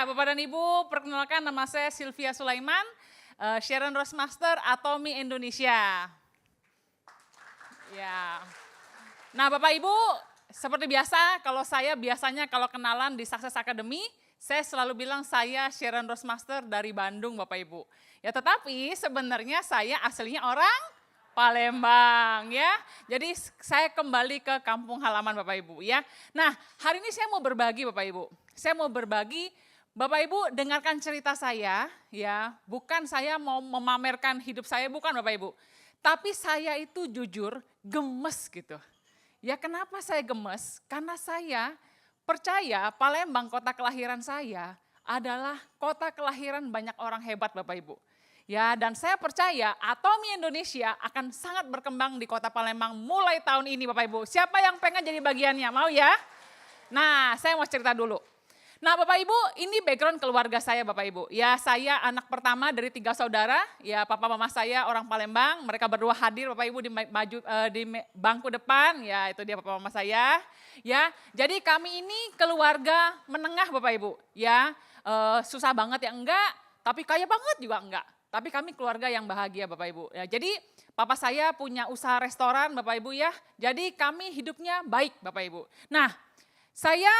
Ya, Bapak dan Ibu, perkenalkan nama saya Sylvia Sulaiman, Sharon Rose Master Atomi Indonesia. Ya. Nah, Bapak Ibu, seperti biasa, kalau kenalan di Success Academy, saya selalu bilang saya Sharon Rose Master dari Bandung, Bapak Ibu. Ya, tetapi sebenarnya saya aslinya orang Palembang ya. Jadi saya kembali ke kampung halaman Bapak Ibu ya. Nah, hari ini saya mau berbagi Bapak Ibu. Saya mau berbagi Bapak Ibu dengarkan cerita saya ya. Bukan saya mau memamerkan hidup saya, bukan Bapak Ibu. Tapi saya itu jujur gemes gitu. Ya kenapa saya gemes? Karena saya percaya Palembang kota kelahiran saya adalah kota kelahiran banyak orang hebat Bapak Ibu. Ya, dan saya percaya Atomi Indonesia akan sangat berkembang di Kota Palembang mulai tahun ini Bapak Ibu. Siapa yang pengen jadi bagiannya? Mau ya? Nah, saya mau cerita dulu. Nah Bapak Ibu, ini background keluarga saya Bapak Ibu. Ya saya anak pertama dari 3 saudara, ya papa mama saya orang Palembang, mereka berdua hadir Bapak Ibu di bangku depan, ya itu dia papa mama saya. Ya, jadi kami ini keluarga menengah Bapak Ibu. Ya, susah banget ya enggak, tapi kaya banget juga enggak. Tapi kami keluarga yang bahagia Bapak Ibu. Ya, jadi papa saya punya usaha restoran Bapak Ibu ya. Jadi kami hidupnya baik Bapak Ibu. Nah, saya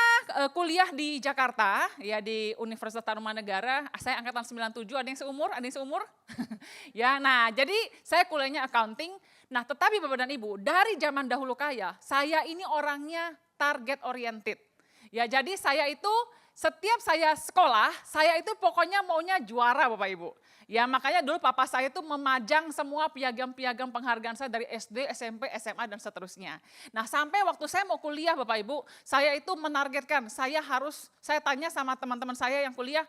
kuliah di Jakarta ya di Universitas Tarumanegara. Saya angkatan 97, ada yang seumur? Ada yang seumur? Ya, nah jadi saya kuliahnya accounting. Nah, tetapi Bapak dan Ibu, dari zaman dahulu kaya, saya ini orangnya target oriented. Ya, jadi saya itu setiap saya sekolah, saya itu pokoknya maunya juara Bapak Ibu. Ya makanya dulu papa saya itu memajang semua piagam-piagam penghargaan saya dari SD, SMP, SMA dan seterusnya. Nah sampai waktu saya mau kuliah Bapak Ibu, saya itu menargetkan saya tanya sama teman-teman saya yang kuliah,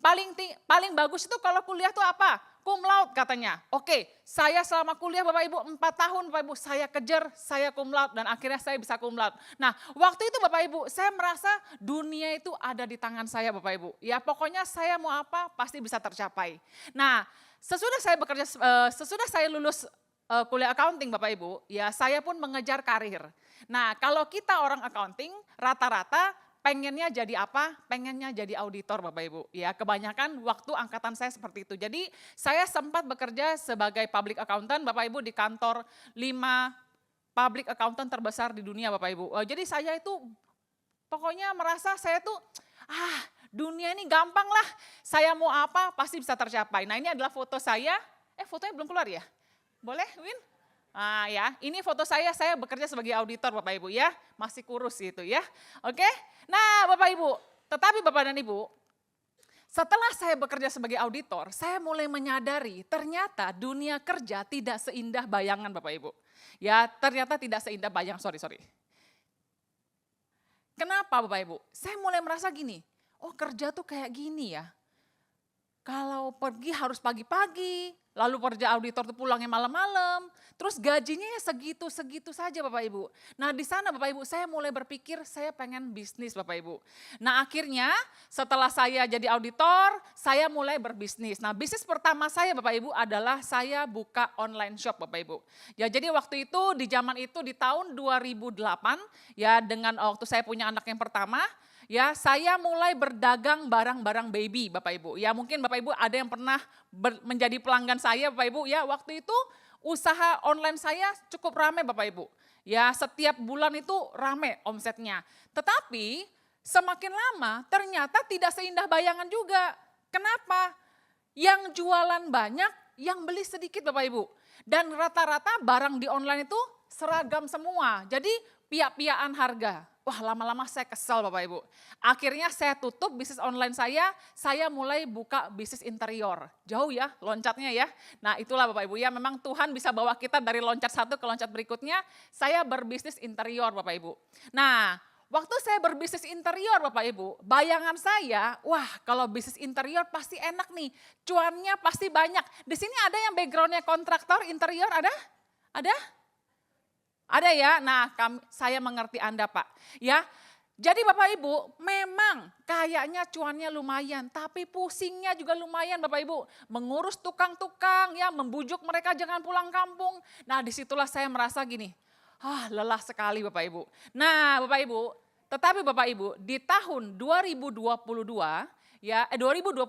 paling bagus itu kalau kuliah tuh apa? Cum laude katanya. Oke, saya selama kuliah Bapak Ibu 4 tahun Bapak Ibu saya kejar, saya cum laude dan akhirnya saya bisa cum laude. Nah waktu itu Bapak Ibu saya merasa dunia itu ada di tangan saya Bapak Ibu. Ya pokoknya saya mau apa pasti bisa tercapai. Nah sesudah saya lulus kuliah accounting Bapak Ibu, ya saya pun mengejar karir. Nah kalau kita orang accounting rata-rata pengennya jadi apa? Pengennya jadi auditor Bapak Ibu. Ya, kebanyakan waktu angkatan saya seperti itu. Jadi, saya sempat bekerja sebagai public accountant Bapak Ibu di kantor 5 public accountant terbesar di dunia Bapak Ibu. Jadi saya itu pokoknya merasa saya tuh dunia ini gampang lah. Saya mau apa pasti bisa tercapai. Nah, ini adalah foto saya. Fotonya belum keluar ya? Boleh, Win? Ah ya, ini foto saya bekerja sebagai auditor Bapak Ibu ya, masih kurus gitu ya. Oke, nah Bapak Ibu, tetapi Bapak dan Ibu, setelah saya bekerja sebagai auditor, saya mulai menyadari ternyata dunia kerja tidak seindah bayangan Bapak Ibu. Ya ternyata tidak seindah sorry. Kenapa Bapak Ibu? Saya mulai merasa gini, oh kerja tuh kayak gini ya. Kalau pergi harus pagi-pagi, lalu kerja auditor tuh pulangnya malam-malam, terus gajinya ya segitu-segitu saja Bapak Ibu. Nah di sana Bapak Ibu saya mulai berpikir saya pengen bisnis Bapak Ibu. Nah akhirnya setelah saya jadi auditor, saya mulai berbisnis. Nah bisnis pertama saya Bapak Ibu adalah saya buka online shop Bapak Ibu. Ya jadi waktu itu di zaman itu di tahun 2008 ya dengan waktu saya punya anak yang pertama, ya saya mulai berdagang barang-barang baby Bapak Ibu. Ya mungkin Bapak Ibu ada yang pernah menjadi pelanggan saya Bapak Ibu. Ya waktu itu usaha online saya cukup ramai Bapak Ibu. Ya setiap bulan itu ramai omsetnya. Tetapi semakin lama ternyata tidak seindah bayangan juga. Kenapa? Yang jualan banyak, yang beli sedikit Bapak Ibu. Dan rata-rata barang di online itu seragam semua. Jadi piak-piakan harga. Wah lama-lama saya kesal Bapak Ibu. Akhirnya saya tutup bisnis online saya mulai buka bisnis interior. Jauh ya loncatnya ya. Nah itulah Bapak Ibu ya memang Tuhan bisa bawa kita dari loncat satu ke loncat berikutnya. Saya berbisnis interior Bapak Ibu. Nah waktu saya berbisnis interior Bapak Ibu, bayangan saya, wah kalau bisnis interior pasti enak nih. Cuannya pasti banyak. Di sini ada yang backgroundnya kontraktor interior ada? Ada? Ada ya, nah saya mengerti Anda Pak. Ya, jadi Bapak Ibu memang kayaknya cuannya lumayan, tapi pusingnya juga lumayan Bapak Ibu. Mengurus tukang-tukang ya, membujuk mereka jangan pulang kampung. Nah disitulah saya merasa gini, lelah sekali Bapak Ibu. Nah Bapak Ibu, tetapi Bapak Ibu di tahun 2022 ya 2021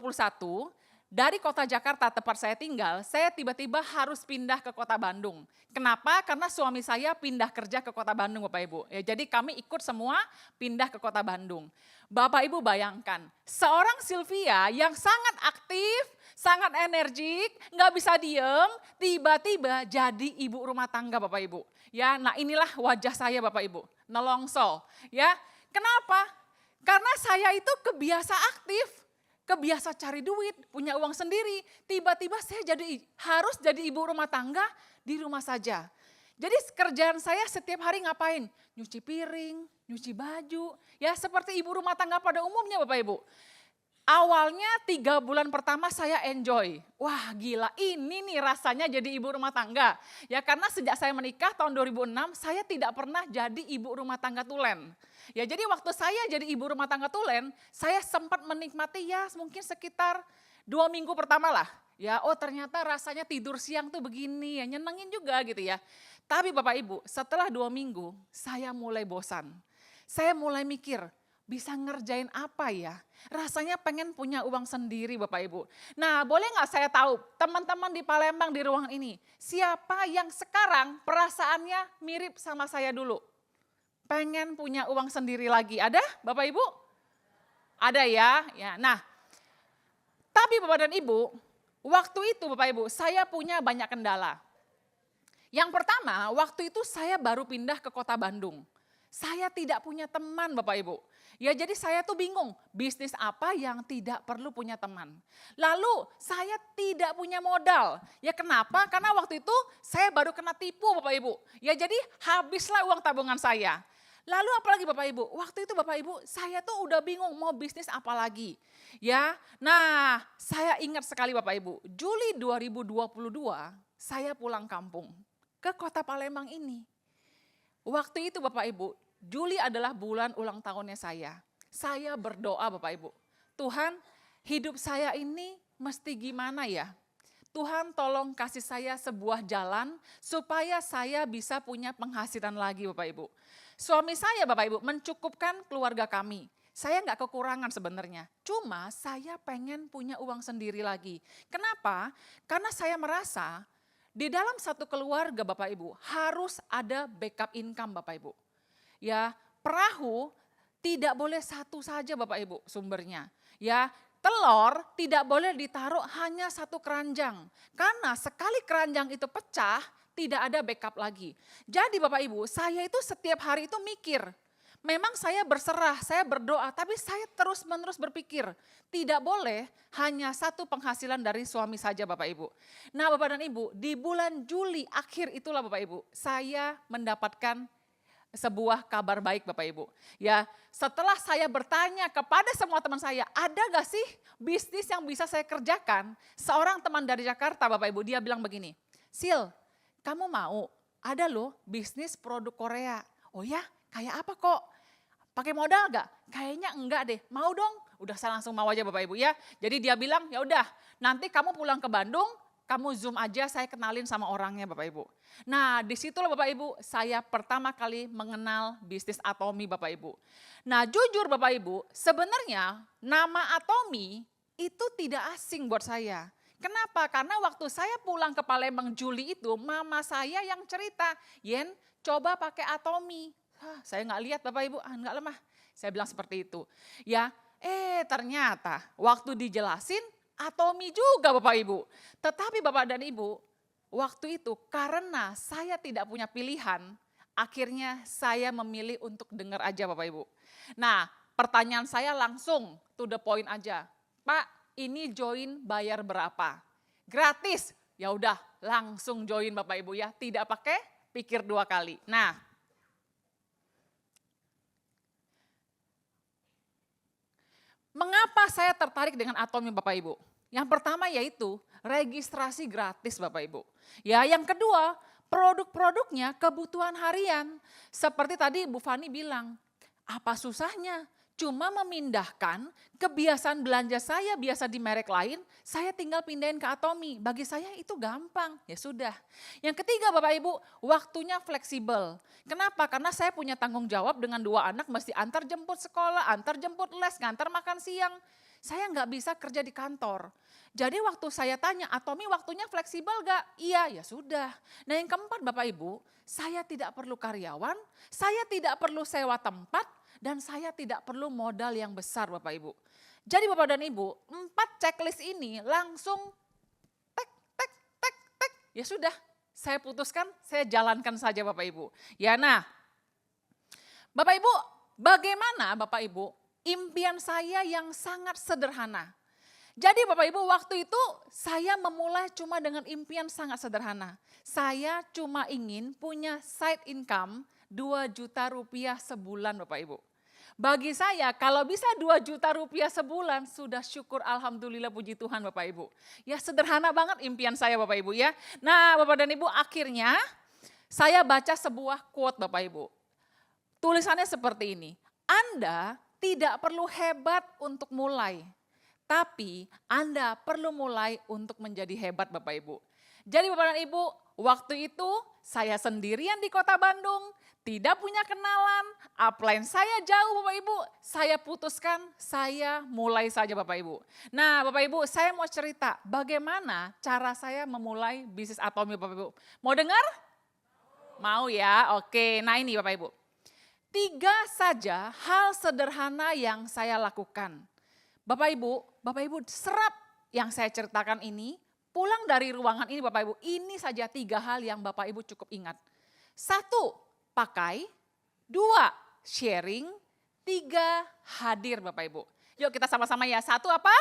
dari kota Jakarta tempat saya tinggal, saya tiba-tiba harus pindah ke kota Bandung. Kenapa? Karena suami saya pindah kerja ke kota Bandung Bapak Ibu. Ya, jadi kami ikut semua pindah ke kota Bandung. Bapak Ibu bayangkan, seorang Sylvia yang sangat aktif, sangat energik, nggak bisa diem, tiba-tiba jadi ibu rumah tangga Bapak Ibu. Ya, nah inilah wajah saya Bapak Ibu, nelongso. Ya, kenapa? Karena saya itu kebiasa aktif, kebiasa cari duit, punya uang sendiri. Tiba-tiba saya harus jadi ibu rumah tangga di rumah saja. Jadi kerjaan saya setiap hari ngapain? Nyuci piring, nyuci baju, ya seperti ibu rumah tangga pada umumnya Bapak Ibu. Awalnya 3 bulan pertama saya enjoy. Wah gila, ini nih rasanya jadi ibu rumah tangga. Ya karena sejak saya menikah tahun 2006, saya tidak pernah jadi ibu rumah tangga tulen. Ya jadi waktu saya jadi ibu rumah tangga tulen, saya sempat menikmati ya mungkin sekitar 2 minggu pertama lah. Ya oh ternyata rasanya tidur siang tuh begini ya, nyenengin juga gitu ya. Tapi Bapak Ibu setelah 2 minggu saya mulai bosan. Saya mulai mikir, bisa ngerjain apa ya? Rasanya pengen punya uang sendiri Bapak Ibu. Nah boleh nggak saya tahu teman-teman di Palembang di ruangan ini, siapa yang sekarang perasaannya mirip sama saya dulu? Pengen punya uang sendiri lagi, ada Bapak Ibu? Ada ya, nah tapi Bapak dan Ibu, waktu itu Bapak Ibu saya punya banyak kendala. Yang pertama waktu itu saya baru pindah ke kota Bandung. Saya tidak punya teman Bapak Ibu. Ya jadi saya tuh bingung, bisnis apa yang tidak perlu punya teman. Lalu saya tidak punya modal. Ya kenapa? Karena waktu itu saya baru kena tipu Bapak Ibu. Ya jadi habislah uang tabungan saya. Lalu apalagi Bapak Ibu? Waktu itu Bapak Ibu saya tuh udah bingung mau bisnis apa lagi. Ya, nah saya ingat sekali Bapak Ibu, Juli 2022 saya pulang kampung ke kota Palembang ini. Waktu itu Bapak Ibu, Juli adalah bulan ulang tahunnya saya. Saya berdoa Bapak Ibu, Tuhan hidup saya ini mesti gimana ya? Tuhan tolong kasih saya sebuah jalan supaya saya bisa punya penghasilan lagi Bapak Ibu. Suami saya Bapak Ibu mencukupkan keluarga kami. Saya nggak kekurangan sebenarnya, cuma saya pengen punya uang sendiri lagi. Kenapa? Karena saya merasa di dalam satu keluarga Bapak Ibu harus ada backup income Bapak Ibu. Ya, perahu tidak boleh satu saja Bapak Ibu sumbernya. Ya, telur tidak boleh ditaruh hanya satu keranjang. Karena sekali keranjang itu pecah, tidak ada backup lagi. Jadi Bapak Ibu, saya itu setiap hari itu mikir, memang saya berserah, saya berdoa, tapi saya terus-menerus berpikir, tidak boleh hanya satu penghasilan dari suami saja Bapak Ibu. Nah Bapak dan Ibu, di bulan Juli akhir itulah Bapak Ibu, saya mendapatkan sebuah kabar baik Bapak Ibu. Ya, setelah saya bertanya kepada semua teman saya, ada gak sih bisnis yang bisa saya kerjakan? Seorang teman dari Jakarta Bapak Ibu, dia bilang begini, Sil, kamu mau? Ada loh bisnis produk Korea. Oh ya, kayak apa kok? Pakai modal gak? Kayaknya enggak deh. Mau dong? Udah saya langsung mau aja Bapak Ibu ya. Jadi dia bilang, ya udah, nanti kamu pulang ke Bandung, kamu Zoom aja, saya kenalin sama orangnya Bapak Ibu. Nah disitulah Bapak Ibu, saya pertama kali mengenal bisnis Atomy Bapak Ibu. Nah jujur Bapak Ibu, sebenarnya nama Atomy itu tidak asing buat saya. Kenapa? Karena waktu saya pulang ke Palembang Juli itu, mama saya yang cerita, Yen coba pakai Atomy. Saya nggak lihat Bapak Ibu, nggak lemah. Saya bilang seperti itu. Ya, ternyata waktu dijelasin Atomy juga Bapak Ibu. Tetapi Bapak dan Ibu, waktu itu karena saya tidak punya pilihan, akhirnya saya memilih untuk dengar aja Bapak Ibu. Nah, pertanyaan saya langsung to the point aja. Pak, ini join bayar berapa? Gratis. Ya udah, langsung join Bapak Ibu ya, tidak pakai pikir 2 kali. Nah, mengapa saya tertarik dengan Atomy Bapak Ibu? Yang pertama yaitu registrasi gratis Bapak Ibu. Ya, yang kedua, produk-produknya kebutuhan harian. Seperti tadi Bu Fani bilang, apa susahnya? Cuma memindahkan kebiasaan belanja saya biasa di merek lain, saya tinggal pindahin ke Atomy. Bagi saya itu gampang, ya sudah. Yang ketiga Bapak Ibu, waktunya fleksibel. Kenapa? Karena saya punya tanggung jawab dengan 2 anak, mesti antar jemput sekolah, antar jemput les, ngantar makan siang. Saya nggak bisa kerja di kantor. Jadi waktu saya tanya, Atomi waktunya fleksibel gak? Iya, ya sudah. Nah yang keempat Bapak Ibu, saya tidak perlu karyawan, saya tidak perlu sewa tempat, dan saya tidak perlu modal yang besar Bapak Ibu. Jadi Bapak dan Ibu, 4 checklist ini langsung tek, tek, tek, tek. Ya sudah, saya putuskan, saya jalankan saja Bapak Ibu. Ya nah, Bapak Ibu, bagaimana Bapak Ibu impian saya yang sangat sederhana. Jadi Bapak Ibu waktu itu saya memulai cuma dengan impian sangat sederhana. Saya cuma ingin punya side income 2 juta rupiah sebulan Bapak Ibu. Bagi saya kalau bisa 2 juta rupiah sebulan sudah syukur alhamdulillah puji Tuhan Bapak Ibu. Ya sederhana banget impian saya Bapak Ibu ya. Nah Bapak dan Ibu akhirnya saya baca sebuah quote Bapak Ibu. Tulisannya seperti ini, Anda tidak perlu hebat untuk mulai. Tapi Anda perlu mulai untuk menjadi hebat Bapak Ibu. Jadi Bapak dan Ibu, waktu itu saya sendirian di kota Bandung, tidak punya kenalan, upline saya jauh Bapak Ibu. Saya putuskan saya mulai saja Bapak Ibu. Nah Bapak Ibu saya mau cerita bagaimana cara saya memulai bisnis Atomi Bapak Ibu. Mau dengar? Mau ya, oke. Nah ini Bapak Ibu. 3 saja hal sederhana yang saya lakukan. Bapak Ibu serap yang saya ceritakan ini, pulang dari ruangan ini Bapak Ibu, ini saja 3 hal yang Bapak Ibu cukup ingat. 1, pakai, 2, sharing, 3, hadir Bapak Ibu. Yuk kita sama-sama ya, 1 apa?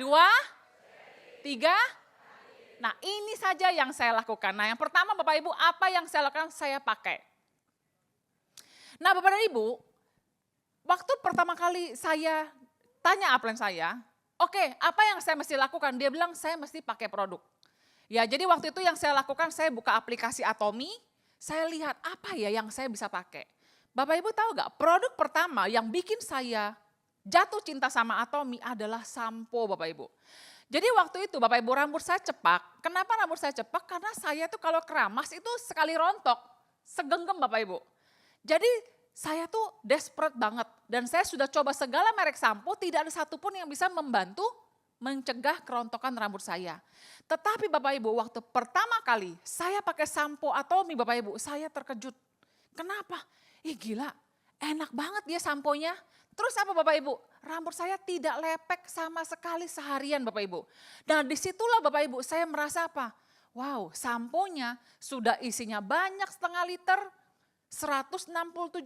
2, 3, nah ini saja yang saya lakukan. Nah yang pertama Bapak Ibu, apa yang saya lakukan? Saya pakai. Nah Bapak dan Ibu, waktu pertama kali saya tanya upline saya, oke, apa yang saya mesti lakukan? Dia bilang saya mesti pakai produk. Ya jadi waktu itu yang saya lakukan, saya buka aplikasi Atomi, saya lihat apa ya yang saya bisa pakai. Bapak Ibu tahu gak, produk pertama yang bikin saya jatuh cinta sama Atomi adalah sampo Bapak Ibu. Jadi waktu itu Bapak Ibu rambut saya cepak, kenapa rambut saya cepak? Karena saya tuh kalau keramas itu sekali rontok, segenggam Bapak Ibu. Jadi saya tuh desperate banget dan saya sudah coba segala merek sampo, tidak ada satupun yang bisa membantu mencegah kerontokan rambut saya. Tetapi Bapak Ibu waktu pertama kali saya pakai sampo Atomi Bapak Ibu, saya terkejut. Kenapa? Gila, enak banget dia samponya. Terus apa Bapak Ibu? Rambut saya tidak lepek sama sekali seharian Bapak Ibu. Dan disitulah Bapak Ibu saya merasa apa? Wow, samponya sudah isinya banyak 0,5 liter, 167.000,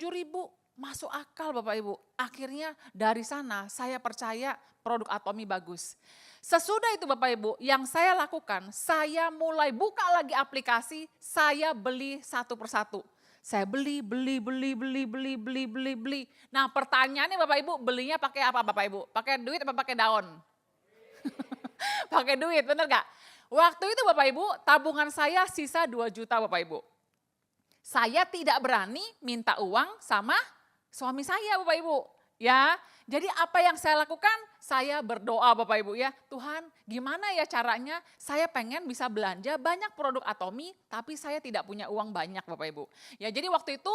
masuk akal Bapak Ibu. Akhirnya dari sana saya percaya produk Atomi bagus. Sesudah itu Bapak Ibu yang saya lakukan, saya mulai buka lagi aplikasi, saya beli satu persatu. Saya beli. Nah pertanyaannya Bapak Ibu, belinya pakai apa Bapak Ibu? Pakai duit apa pakai daun? Pakai duit, bener gak? Waktu itu Bapak Ibu, tabungan saya sisa 2 juta Bapak Ibu. Saya tidak berani minta uang sama suami saya Bapak Ibu. Ya, jadi apa yang saya lakukan? Saya berdoa Bapak Ibu ya, Tuhan gimana ya caranya saya pengen bisa belanja banyak produk Atomi tapi saya tidak punya uang banyak Bapak Ibu. Ya jadi waktu itu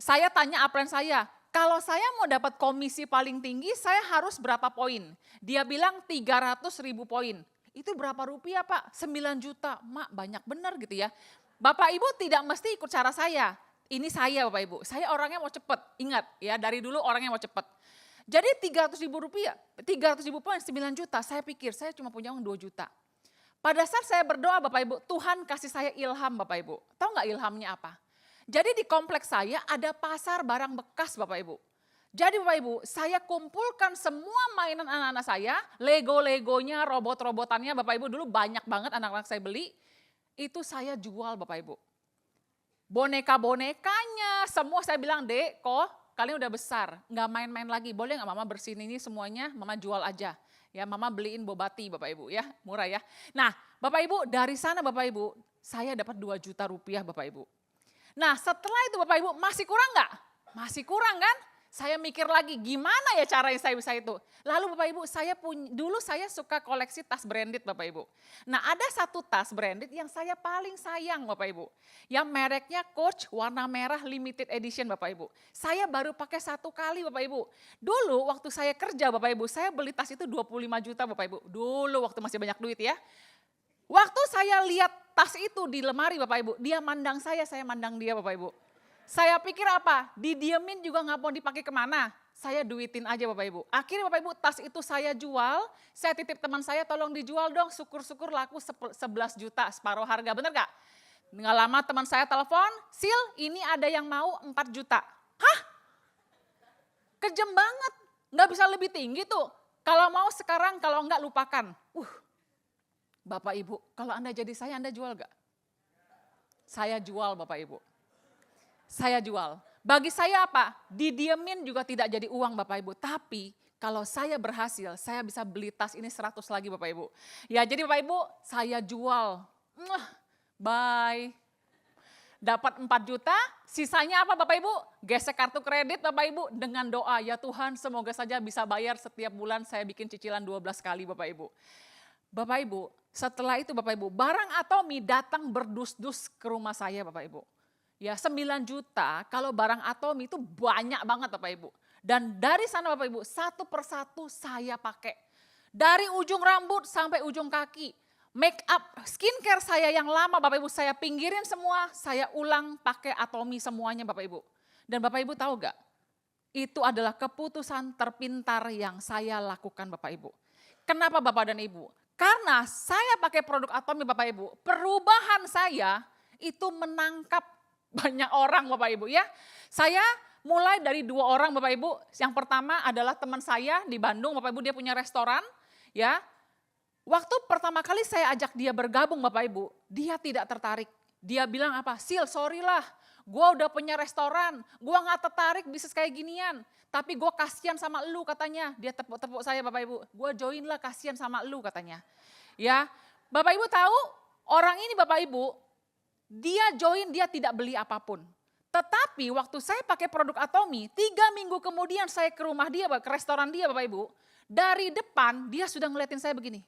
saya tanya upline saya, kalau saya mau dapat komisi paling tinggi saya harus berapa poin? Dia bilang 300.000 poin. Itu berapa rupiah Pak? 9 juta, Mak banyak benar gitu ya. Bapak Ibu tidak mesti ikut cara saya. Ini saya Bapak Ibu, saya orangnya mau cepet. Ingat ya dari dulu orangnya mau cepet. Jadi 300.000 rupiah, 300.000 poin 9 juta, saya pikir saya cuma punya uang 2 juta. Pada saat saya berdoa Bapak Ibu, Tuhan kasih saya ilham Bapak Ibu. Tahu gak ilhamnya apa? Jadi di kompleks saya ada pasar barang bekas Bapak Ibu. Jadi Bapak Ibu, saya kumpulkan semua mainan anak-anak saya, Lego-legonya, robot-robotannya Bapak Ibu dulu banyak banget anak-anak saya beli. Itu saya jual Bapak Ibu. Boneka-bonekanya semua saya bilang, Dek kok kalian udah besar, nggak main-main lagi, boleh nggak Mama bersihin ini semuanya, Mama jual aja. Ya Mama beliin bobati Bapak Ibu ya, murah ya. Nah Bapak Ibu dari sana Bapak Ibu, saya dapat 2 juta rupiah Bapak Ibu. Nah setelah itu Bapak Ibu masih kurang nggak? Masih kurang kan? Saya mikir lagi gimana ya caranya saya bisa itu. Lalu Bapak Ibu dulu saya suka koleksi tas branded Bapak Ibu. Nah ada satu tas branded yang saya paling sayang Bapak Ibu. Yang mereknya Coach warna merah limited edition Bapak Ibu. Saya baru pakai 1 kali Bapak Ibu. Dulu waktu saya kerja Bapak Ibu, saya beli tas itu 25 juta Bapak Ibu. Dulu waktu masih banyak duit ya. Waktu saya lihat tas itu di lemari Bapak Ibu, dia mandang saya mandang dia Bapak Ibu. Saya pikir apa? Didiemin juga nggak mau dipakai kemana. Saya duitin aja Bapak Ibu. Akhirnya Bapak Ibu tas itu saya jual, saya titip teman saya tolong dijual dong, syukur-syukur laku 11 juta separuh harga, bener gak? Nggak lama teman saya telepon, Sil ini ada yang mau 4 juta. Hah? Kejem banget, nggak bisa lebih tinggi tuh. Kalau mau sekarang, kalau enggak lupakan. Bapak Ibu, kalau Anda jadi saya, Anda jual gak? Saya jual Bapak Ibu. Saya jual. Bagi saya apa? Didiemin juga tidak jadi uang Bapak Ibu. Tapi kalau saya berhasil, saya bisa beli tas ini 100 lagi Bapak Ibu. Ya jadi Bapak Ibu, saya jual. Bye. Dapat 4 juta, sisanya apa Bapak Ibu? Gesek kartu kredit Bapak Ibu dengan doa, ya Tuhan semoga saja bisa bayar setiap bulan saya bikin cicilan 12 kali Bapak Ibu. Bapak Ibu, setelah itu Bapak Ibu, barang Atomy datang berdus-dus ke rumah saya Bapak Ibu. Ya 9 juta kalau barang Atomy itu banyak banget Bapak Ibu. Dan dari sana Bapak Ibu satu persatu saya pakai. Dari ujung rambut sampai ujung kaki. Make up, skincare saya yang lama Bapak Ibu saya pinggirin semua. Saya ulang pakai Atomy semuanya Bapak Ibu. Dan Bapak Ibu tahu gak? Itu adalah keputusan terpintar yang saya lakukan Bapak Ibu. Kenapa Bapak dan Ibu? Karena saya pakai produk Atomy Bapak Ibu. Perubahan saya itu menangkap banyak orang Bapak Ibu ya. Saya mulai dari 2 orang Bapak Ibu. Yang pertama adalah teman saya di Bandung Bapak Ibu, dia punya restoran ya. Waktu pertama kali saya ajak dia bergabung Bapak Ibu, dia tidak tertarik. Dia bilang apa? Sil sorry lah, gue udah punya restoran, gue gak tertarik bisnis kayak ginian. Tapi gue kasihan sama lu katanya. Dia tepuk-tepuk saya Bapak Ibu, gue join lah kasihan sama lu katanya. Ya, Bapak Ibu tahu orang ini Bapak Ibu, dia join, dia tidak beli apapun. Tetapi waktu saya pakai produk Atomy, 3 minggu kemudian saya ke rumah dia, ke restoran dia Bapak Ibu. Dari depan dia sudah ngeliatin saya begini.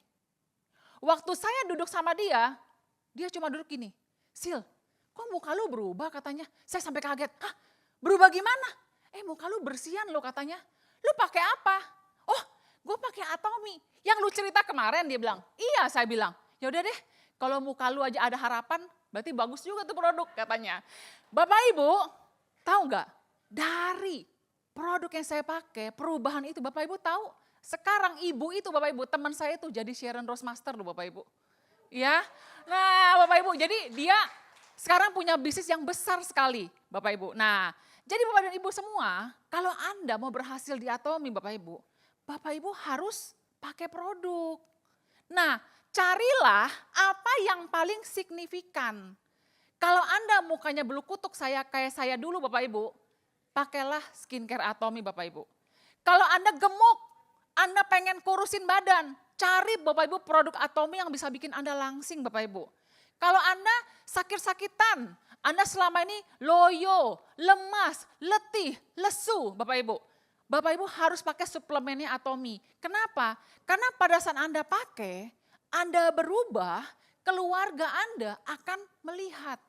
Waktu saya duduk sama dia cuma duduk gini. Sil, kok muka lu berubah katanya. Saya sampai kaget, hah berubah gimana? Muka lu bersihan lo katanya. Lu pakai apa? Oh gue pakai Atomy. Yang lu cerita kemarin dia bilang, iya saya bilang. Ya udah deh kalau muka lu aja ada harapan, berarti bagus juga tuh produk katanya. Bapak Ibu, tahu nggak? Dari produk yang saya pakai, perubahan itu Bapak Ibu tahu. Sekarang ibu itu Bapak Ibu, teman saya itu jadi Sharon Rose Master loh Bapak Ibu. Ya, nah Bapak Ibu, jadi dia sekarang punya bisnis yang besar sekali Bapak Ibu. Nah, jadi Bapak dan Ibu semua, kalau Anda mau berhasil di Atomy Bapak Ibu harus pakai produk. Nah, carilah apa yang paling signifikan. Kalau Anda mukanya bulu kutuk kayak saya dulu Bapak Ibu, pakailah skincare Atomy Bapak Ibu. Kalau Anda gemuk, Anda pengen kurusin badan, cari Bapak Ibu produk Atomy yang bisa bikin Anda langsing Bapak Ibu. Kalau Anda sakit-sakitan, Anda selama ini loyo, lemas, letih, lesu Bapak Ibu. Bapak Ibu harus pakai suplemennya Atomy. Kenapa? Karena pada saat Anda pakai, Anda berubah, keluarga Anda akan melihat.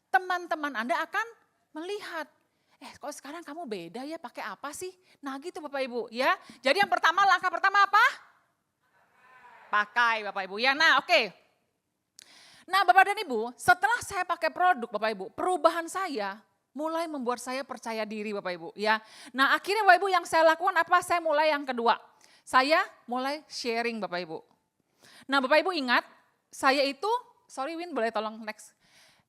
Teman-teman Anda akan melihat. Kok sekarang kamu beda ya pakai apa sih? Nah gitu Bapak Ibu ya. Jadi yang pertama, langkah pertama apa? Pakai Bapak Ibu ya. Nah oke. Nah Bapak dan Ibu, setelah saya pakai produk Bapak Ibu, perubahan saya mulai membuat saya percaya diri Bapak Ibu ya. Nah akhirnya Bapak Ibu yang saya lakukan apa? Saya mulai yang kedua. Saya mulai sharing Bapak Ibu. Nah Bapak Ibu ingat, saya itu, sorry Win boleh tolong next.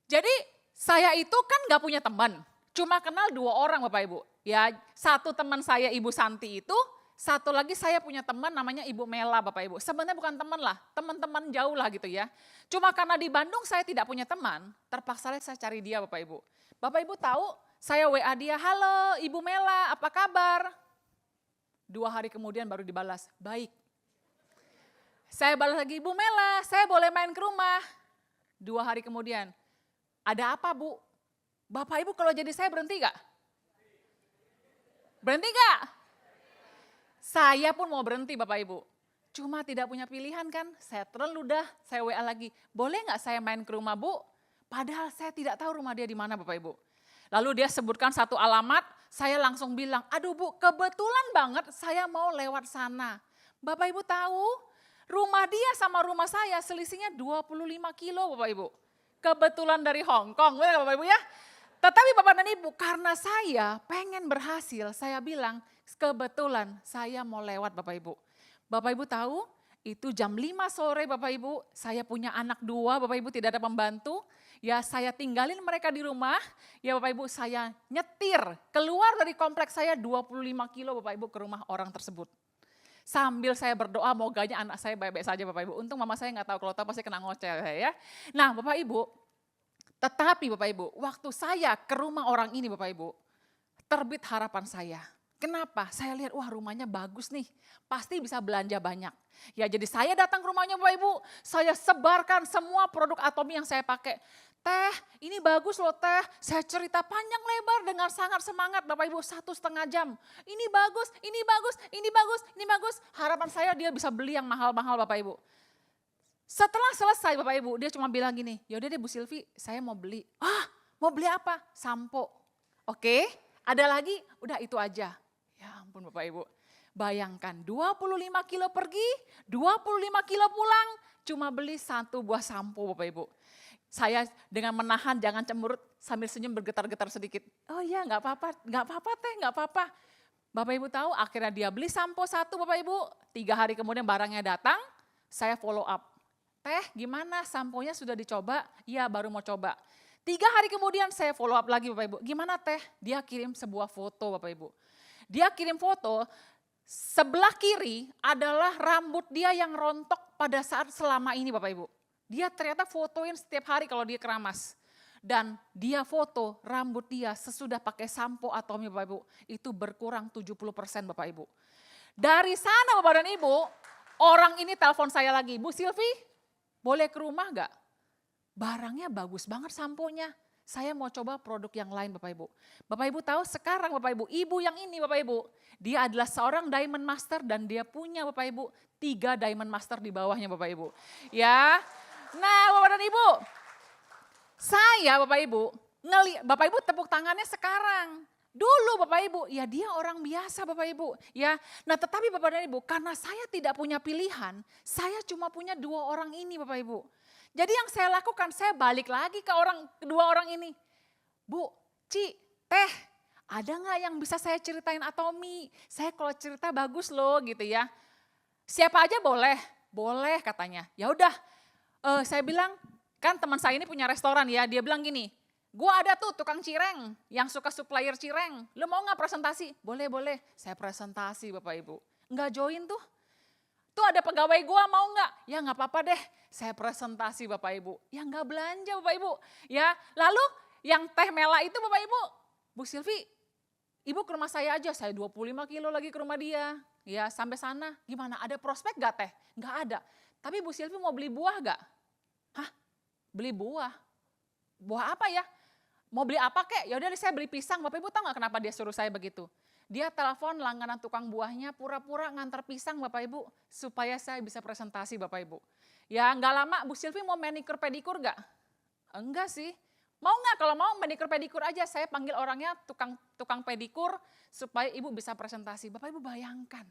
Jadi saya itu kan gak punya teman, cuma kenal 2 orang Bapak Ibu. Ya, satu teman saya Ibu Santi itu, satu lagi saya punya teman namanya Ibu Mela Bapak Ibu. Sebenarnya bukan teman lah, teman-teman jauh lah gitu ya. Cuma karena di Bandung saya tidak punya teman, terpaksa saya cari dia Bapak Ibu. Bapak Ibu tahu, saya WA dia, halo Ibu Mela apa kabar? 2 hari kemudian baru dibalas, baik. Saya balas lagi, Ibu Mela saya boleh main ke rumah? 2 hari kemudian, ada apa Bu? Bapak Ibu kalau jadi saya berhenti gak? Berhenti gak? Saya pun mau berhenti Bapak Ibu. Cuma tidak punya pilihan kan, saya terludah, saya WA lagi. Boleh gak saya main ke rumah Bu? Padahal saya tidak tahu rumah dia di mana Bapak Ibu. Lalu dia sebutkan satu alamat, saya langsung bilang, aduh Bu, kebetulan banget saya mau lewat sana. Bapak Ibu tahu, rumah dia sama rumah saya selisihnya 25 kilo Bapak Ibu. Kebetulan dari Hong Kong, benar Bapak Ibu ya. Tetapi Bapak dan Ibu, karena saya pengen berhasil, saya bilang kebetulan saya mau lewat Bapak Ibu. Bapak Ibu tahu, itu jam 5 sore Bapak Ibu, saya punya anak 2 Bapak Ibu, tidak ada pembantu. Ya saya tinggalin mereka di rumah, ya Bapak Ibu saya nyetir keluar dari kompleks saya 25 kilo Bapak Ibu ke rumah orang tersebut. Sambil saya berdoa, moganya anak saya baik-baik saja Bapak Ibu. Untung mama saya nggak tahu, kalau tahu pasti kena ngoceh ya. Nah Bapak Ibu, tetapi Bapak Ibu, waktu saya ke rumah orang ini Bapak Ibu, terbit harapan saya. Kenapa? Saya lihat, wah rumahnya bagus nih, pasti bisa belanja banyak. Ya jadi saya datang ke rumahnya Bapak Ibu, saya sebarkan semua produk Atomy yang saya pakai. Teh, ini bagus loh teh, saya cerita panjang lebar dengan sangat semangat Bapak Ibu 1,5 jam. Ini bagus, ini bagus, ini bagus, ini bagus. Harapan saya dia bisa beli yang mahal-mahal Bapak Ibu. Setelah selesai Bapak Ibu, dia cuma bilang gini, yaudah deh Bu Silvi, saya mau beli. Ah, mau beli apa? Sampo. Oke, ada lagi? Udah itu aja. Ya ampun Bapak Ibu, bayangkan 25 kilo pergi, 25 kilo pulang, cuma beli 1 buah sampo Bapak Ibu. Saya dengan menahan jangan cemberut sambil senyum bergetar-getar sedikit. Oh iya gak apa-apa teh, gak apa-apa. Bapak Ibu tahu akhirnya dia beli sampo 1 Bapak Ibu, 3 hari kemudian barangnya datang, saya follow up. Teh gimana samponya sudah dicoba? Iya baru mau coba. 3 hari kemudian saya follow up lagi Bapak Ibu, gimana teh? Dia kirim sebuah foto Bapak Ibu. Dia kirim foto, sebelah kiri adalah rambut dia yang rontok pada saat selama ini Bapak Ibu. Dia ternyata fotoin setiap hari kalau dia keramas. Dan dia foto rambut dia sesudah pakai sampo Atomy Bapak Ibu, itu berkurang 70% Bapak Ibu. Dari sana Bapak dan Ibu, orang ini telepon saya lagi, Bu Silvi boleh ke rumah gak? Barangnya bagus banget samponya. Saya mau coba produk yang lain Bapak Ibu. Bapak Ibu tahu sekarang Bapak Ibu, ibu yang ini Bapak Ibu, dia adalah seorang Diamond Master dan dia punya Bapak Ibu 3 Diamond Master di bawahnya Bapak Ibu. Ya, nah Bapak dan Ibu, saya Bapak Ibu, Bapak Ibu tepuk tangannya sekarang. Dulu Bapak Ibu, ya dia orang biasa Bapak Ibu. Ya, nah tetapi Bapak dan Ibu, karena saya tidak punya pilihan, saya cuma punya 2 orang ini Bapak Ibu. Jadi yang saya lakukan, saya balik lagi ke kedua orang ini. Bu, Ci, Teh, ada gak yang bisa saya ceritain Atomy? Saya kalau cerita bagus loh gitu ya. Siapa aja boleh? Boleh katanya. Ya udah, saya bilang, kan teman saya ini punya restoran ya, dia bilang gini, gua ada tuh tukang cireng yang suka supplier cireng, lu mau gak presentasi? Boleh, boleh, saya presentasi Bapak Ibu. Enggak join tuh. Tuh ada pegawai gua mau nggak? Ya nggak apa-apa deh, saya presentasi Bapak Ibu. Ya nggak belanja Bapak Ibu. Ya lalu yang teh mela itu Bapak Ibu, Bu Silvi, Ibu ke rumah saya aja, saya 25 kilo lagi ke rumah dia. Ya sampai sana, gimana ada prospek gak teh? Nggak ada. Tapi Bu Silvi mau beli buah gak? Hah? Beli buah? Buah apa ya? Mau beli apa kek? Ya udah saya beli pisang. Bapak Ibu tahu nggak kenapa dia suruh saya begitu? Dia telepon langganan tukang buahnya, pura-pura ngantar pisang Bapak Ibu, supaya saya bisa presentasi Bapak Ibu. Ya nggak lama Bu Silvi mau manicure pedikur nggak? Enggak sih. Mau nggak? Kalau mau manicure pedikur aja, saya panggil orangnya tukang pedikur supaya Ibu bisa presentasi. Bapak Ibu bayangkan.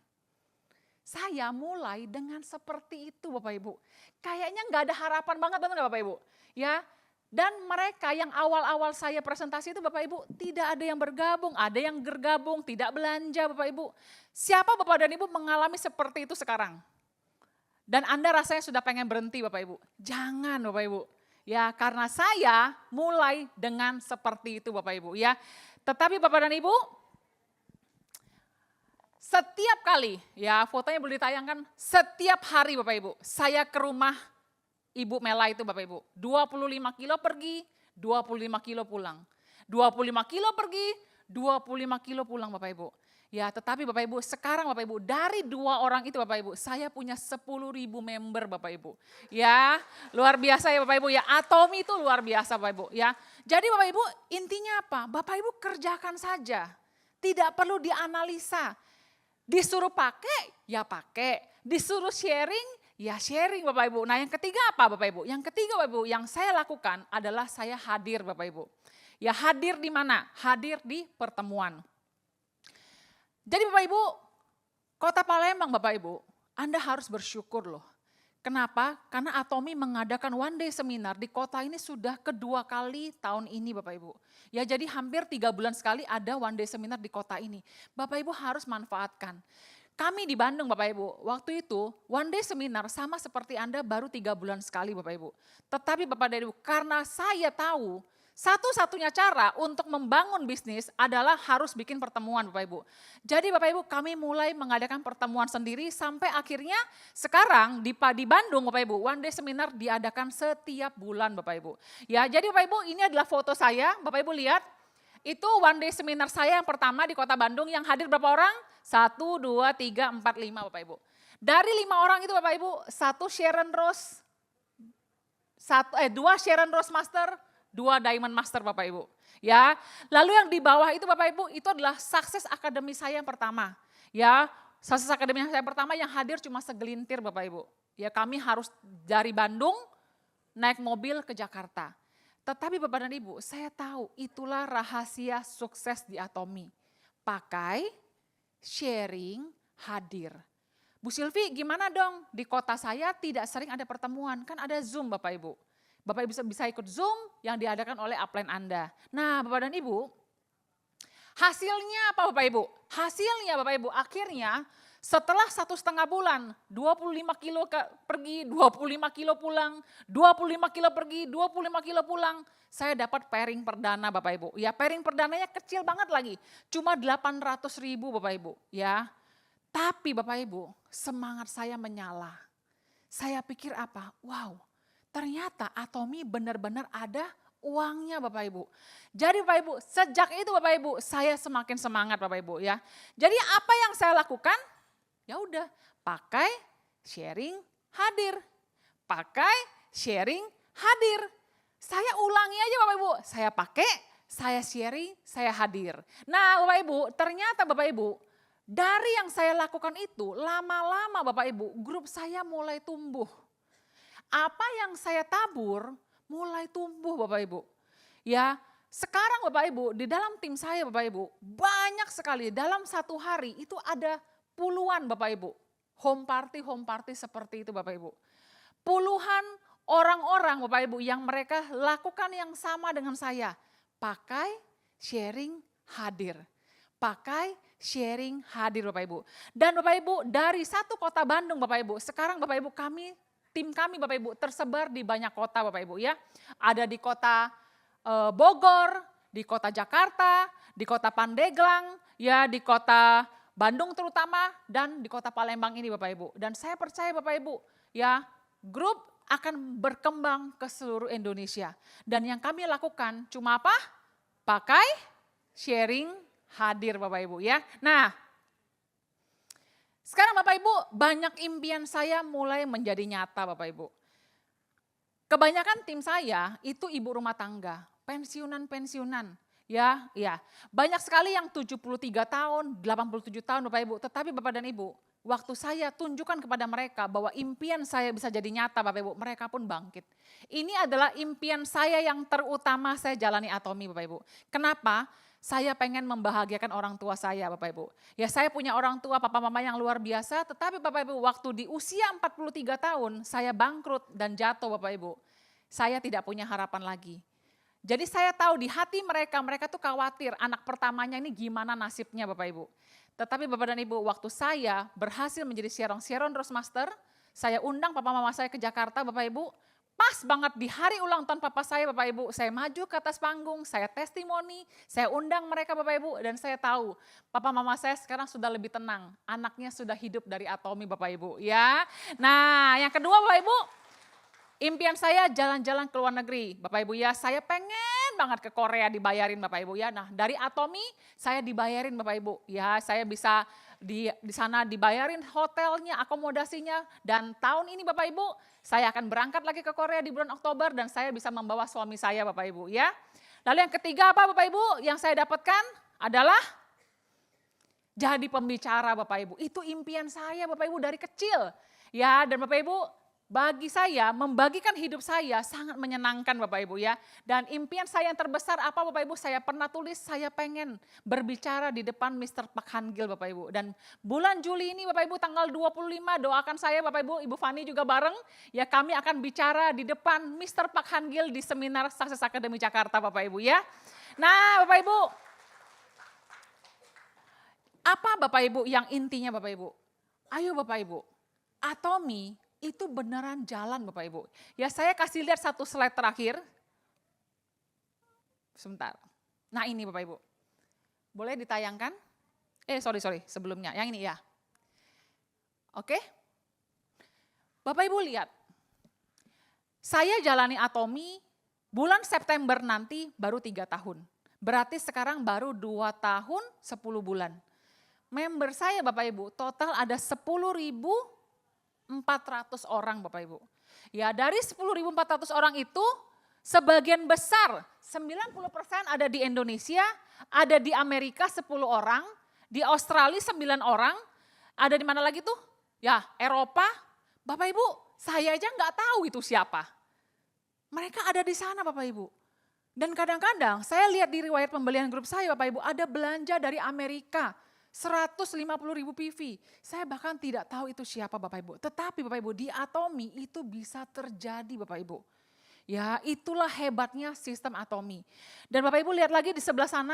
Saya mulai dengan seperti itu Bapak Ibu. Kayaknya nggak ada harapan banget benar nggak Bapak Ibu? Ya. Dan mereka yang awal-awal saya presentasi itu Bapak Ibu tidak ada yang bergabung, ada yang bergabung, tidak belanja Bapak Ibu. Siapa Bapak dan Ibu mengalami seperti itu sekarang? Dan Anda rasanya sudah pengen berhenti Bapak Ibu. Jangan Bapak Ibu. Ya karena saya mulai dengan seperti itu Bapak Ibu ya. Tetapi Bapak dan Ibu, setiap kali ya fotonya boleh ditayangkan, setiap hari Bapak Ibu saya ke rumah Ibu Mela itu Bapak Ibu, 25 kilo pergi, 25 kilo pulang. 25 kilo pergi, 25 kilo pulang Bapak Ibu. Ya tetapi Bapak Ibu, sekarang Bapak Ibu, dari 2 orang itu Bapak Ibu, saya punya 10.000 member Bapak Ibu. Ya, luar biasa ya Bapak Ibu ya, Atomy itu luar biasa Bapak Ibu ya. Jadi Bapak Ibu, intinya apa? Bapak Ibu kerjakan saja. Tidak perlu dianalisa. Disuruh pakai, ya pakai. Disuruh sharing, ya sharing Bapak Ibu. Nah yang ketiga apa Bapak Ibu? Yang ketiga Bapak Ibu yang saya lakukan adalah saya hadir Bapak Ibu. Ya hadir di mana? Hadir di pertemuan. Jadi Bapak Ibu, Kota Palembang Bapak Ibu, Anda harus bersyukur loh. Kenapa? Karena Atomi mengadakan one day seminar di kota ini sudah kedua kali tahun ini Bapak Ibu. Ya jadi hampir 3 bulan sekali ada one day seminar di kota ini. Bapak Ibu harus manfaatkan. Kami di Bandung Bapak Ibu, waktu itu one day seminar sama seperti Anda baru 3 bulan sekali Bapak Ibu. Tetapi Bapak dan Ibu, karena saya tahu satu-satunya cara untuk membangun bisnis adalah harus bikin pertemuan Bapak Ibu. Jadi Bapak Ibu kami mulai mengadakan pertemuan sendiri sampai akhirnya sekarang di Bandung Bapak Ibu, one day seminar diadakan setiap bulan Bapak Ibu. Ya jadi Bapak Ibu ini adalah foto saya, Bapak Ibu lihat. Itu one day seminar saya yang pertama di kota Bandung yang hadir berapa orang? 1, 2, 3, 4, 5 Bapak Ibu. Dari 5 orang itu Bapak Ibu, 1 Sharon Rose, 2 Sharon Rose Master, 2 Diamond Master Bapak Ibu. Ya, lalu yang di bawah itu Bapak Ibu itu adalah Sukses Academy saya yang pertama. Ya, Sukses Academy saya yang pertama yang hadir cuma segelintir Bapak Ibu. Ya, kami harus dari Bandung naik mobil ke Jakarta. Tetapi Bapak dan Ibu, saya tahu itulah rahasia sukses di Atomi. Pakai, sharing, hadir. Bu Silvi gimana dong? Di kota saya tidak sering ada pertemuan, kan ada Zoom Bapak Ibu. Bapak Ibu bisa ikut Zoom yang diadakan oleh upline Anda. Nah Bapak dan Ibu, hasilnya apa Bapak Ibu? Hasilnya Bapak Ibu akhirnya setelah 1,5 bulan, 25 kilo pergi, 25 kilo pulang, 25 kilo pergi, 25 kilo pulang. Saya dapat pairing perdana Bapak Ibu. Ya pairing perdananya kecil banget lagi, cuma 800.000 Bapak Ibu. Ya, tapi Bapak Ibu semangat saya menyala. Saya pikir apa? Wow, ternyata Atomi benar-benar ada uangnya Bapak Ibu. Jadi Bapak Ibu, sejak itu Bapak Ibu, saya semakin semangat Bapak Ibu ya. Jadi apa yang saya lakukan? Ya udah, pakai, sharing, hadir. Pakai, sharing, hadir. Saya ulangi aja Bapak Ibu, saya pakai, saya sharing, saya hadir. Nah Bapak Ibu, ternyata Bapak Ibu, dari yang saya lakukan itu, lama-lama Bapak Ibu, grup saya mulai tumbuh. Apa yang saya tabur mulai tumbuh Bapak Ibu. Ya, sekarang Bapak Ibu di dalam tim saya Bapak Ibu banyak sekali dalam satu hari itu ada puluhan Bapak Ibu. Home party seperti itu Bapak Ibu. Puluhan orang-orang Bapak Ibu yang mereka lakukan yang sama dengan saya. Pakai, sharing, hadir. Pakai, sharing, hadir Bapak Ibu. Dan Bapak Ibu dari satu kota Bandung Bapak Ibu, sekarang Bapak Ibu tim kami Bapak Ibu tersebar di banyak kota Bapak Ibu ya. Ada di kota Bogor, di kota Jakarta, di kota Pandeglang, ya di kota Bandung terutama dan di kota Palembang ini Bapak Ibu. Dan saya percaya Bapak Ibu ya grup akan berkembang ke seluruh Indonesia. Dan yang kami lakukan cuma apa? Pakai, sharing, hadir Bapak Ibu ya. Nah sekarang Bapak Ibu banyak impian saya mulai menjadi nyata Bapak Ibu. Kebanyakan tim saya itu ibu rumah tangga, pensiunan. Ya, banyak sekali yang 73 tahun, 87 tahun Bapak Ibu. Tetapi Bapak dan Ibu, waktu saya tunjukkan kepada mereka bahwa impian saya bisa jadi nyata Bapak Ibu, mereka pun bangkit. Ini adalah impian saya yang terutama saya jalani Atomi Bapak Ibu. Kenapa? Saya pengen membahagiakan orang tua saya Bapak Ibu. Ya saya punya orang tua papa mama yang luar biasa, tetapi Bapak Ibu waktu di usia 43 tahun saya bangkrut dan jatuh Bapak Ibu. Saya tidak punya harapan lagi. Jadi saya tahu di hati mereka tuh khawatir anak pertamanya ini gimana nasibnya Bapak Ibu. Tetapi Bapak dan Ibu waktu saya berhasil menjadi Sharon Rose Master, saya undang papa mama saya ke Jakarta Bapak Ibu. Pas banget di hari ulang tahun papa saya Bapak Ibu, saya maju ke atas panggung, saya testimoni, saya undang mereka Bapak Ibu dan saya tahu papa mama saya sekarang sudah lebih tenang, anaknya sudah hidup dari Atomi Bapak Ibu ya. Nah yang kedua Bapak Ibu, impian saya jalan-jalan ke luar negeri Bapak Ibu ya, saya pengen banget ke Korea dibayarin Bapak Ibu ya. Nah dari Atomi saya dibayarin Bapak Ibu ya, saya bisa di sana dibayarin hotelnya, akomodasinya dan tahun ini Bapak Ibu saya akan berangkat lagi ke Korea di bulan Oktober dan saya bisa membawa suami saya Bapak Ibu ya. Lalu yang ketiga apa Bapak Ibu yang saya dapatkan adalah jadi pembicara Bapak Ibu. Itu impian saya Bapak Ibu dari kecil. Ya, dan Bapak Ibu, bagi saya membagikan hidup saya sangat menyenangkan Bapak Ibu ya. Dan impian saya yang terbesar apa Bapak Ibu? Saya pernah tulis saya pengen berbicara di depan Mr. Park Han Gil Bapak Ibu. Dan bulan Juli ini Bapak Ibu tanggal 25 doakan saya Bapak Ibu, Ibu Fani juga bareng. Ya kami akan bicara di depan Mr. Park Han Gil di seminar Success Academy Jakarta Bapak Ibu ya. Nah Bapak Ibu, apa Bapak Ibu yang intinya Bapak Ibu? Ayo Bapak Ibu, Atomi itu beneran jalan Bapak Ibu. Ya saya kasih lihat satu slide terakhir. Sebentar. Nah ini Bapak Ibu. Boleh ditayangkan? Sorry sebelumnya. Yang ini ya. Oke. Bapak Ibu lihat. Saya jalani Atomi bulan September nanti baru 3 tahun. Berarti sekarang baru 2 tahun 10 bulan. Member saya Bapak Ibu total ada 10.400 orang Bapak Ibu. Ya dari 10.400 orang itu sebagian besar 90% ada di Indonesia, ada di Amerika 10 orang, di Australia 9 orang, ada di mana lagi tuh? Ya Eropa, Bapak Ibu saya aja nggak tahu itu siapa. Mereka ada di sana Bapak Ibu. Dan kadang-kadang saya lihat di riwayat pembelian grup saya Bapak Ibu ada belanja dari Amerika. 150.000 PV. Saya bahkan tidak tahu itu siapa Bapak Ibu. Tetapi Bapak Ibu di Atomi itu bisa terjadi Bapak Ibu. Ya itulah hebatnya sistem Atomi. Dan Bapak Ibu lihat lagi di sebelah sana.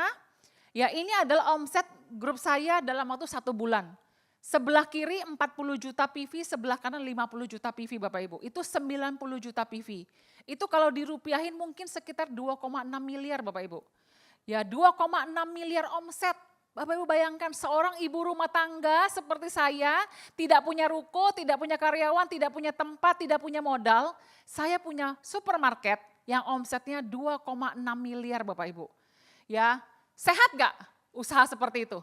Ya ini adalah omset grup saya dalam waktu 1 bulan. Sebelah kiri 40 juta PV, sebelah kanan 50 juta PV Bapak Ibu. Itu 90 juta PV. Itu kalau dirupiahin mungkin sekitar 2,6 miliar Bapak Ibu. Ya 2,6 miliar omset. Bapak Ibu bayangkan seorang ibu rumah tangga seperti saya, tidak punya ruko, tidak punya karyawan, tidak punya tempat, tidak punya modal. Saya punya supermarket yang omsetnya 2,6 miliar Bapak Ibu. Ya, sehat gak usaha seperti itu?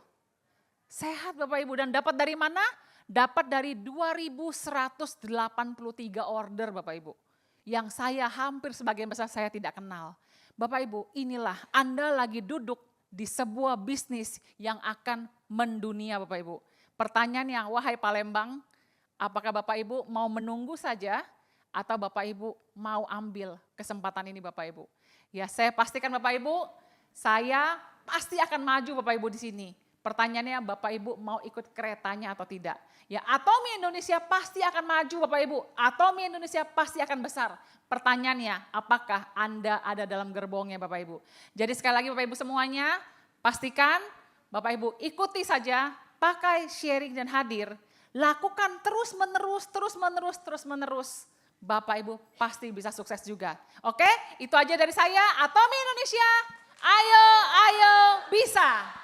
Sehat Bapak Ibu, dan dapat dari mana? Dapat dari 2.183 order Bapak Ibu. Yang saya hampir sebagian besar saya tidak kenal. Bapak Ibu inilah Anda lagi duduk di sebuah bisnis yang akan mendunia Bapak Ibu. Pertanyaannya, wahai Palembang, apakah Bapak Ibu mau menunggu saja atau Bapak Ibu mau ambil kesempatan ini Bapak Ibu? Ya saya pastikan Bapak Ibu, saya pasti akan maju Bapak Ibu di sini. Pertanyaannya Bapak Ibu mau ikut keretanya atau tidak? Ya Atomi Indonesia pasti akan maju Bapak Ibu, Atomi Indonesia pasti akan besar. Pertanyaannya apakah Anda ada dalam gerbongnya Bapak Ibu? Jadi sekali lagi Bapak Ibu semuanya pastikan Bapak Ibu ikuti saja, pakai sharing dan hadir. Lakukan terus menerus. Bapak Ibu pasti bisa sukses juga. Oke, itu aja dari saya, Atomi Indonesia. Ayo bisa.